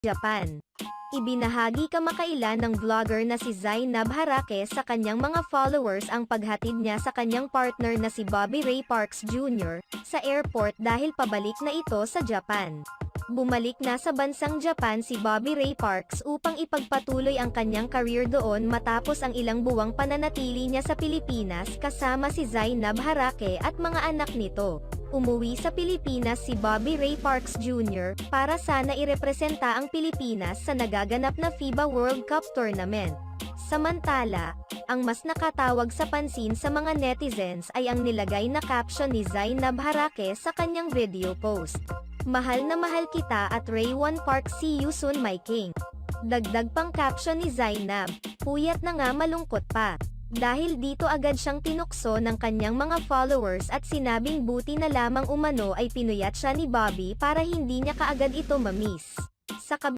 Japan. Ibinahagi kamakailan ng vlogger na si Zainab Harake sa kanyang mga followers ang paghatid niya sa kanyang partner na si Bobby Ray Parks Jr. sa airport dahil pabalik na ito sa Japan. Bumalik na sa bansang Japan si Bobby Ray Parks upang ipagpatuloy ang kanyang career doon matapos ang ilang buwang pananatili niya sa Pilipinas kasama si Zainab Harake at mga anak nito. Umuwi sa Pilipinas si Bobby Ray Parks Jr. para sana irepresenta ang Pilipinas sa nagaganap na FIBA World Cup Tournament. Samantala, ang mas nakatawag sa pansin sa mga netizens ay ang nilagay na caption ni Zainab Harake sa kanyang video post. "Mahal na mahal kita at Raywan Park, see you soon my king." Dagdag pang caption ni Zainab, "Puyat na nga, malungkot pa." Dahil dito agad siyang tinukso ng kanyang mga followers at sinabing buti na lamang umano ay pinuyat siya ni Bobby para hindi niya kaagad ito mamiss. Sa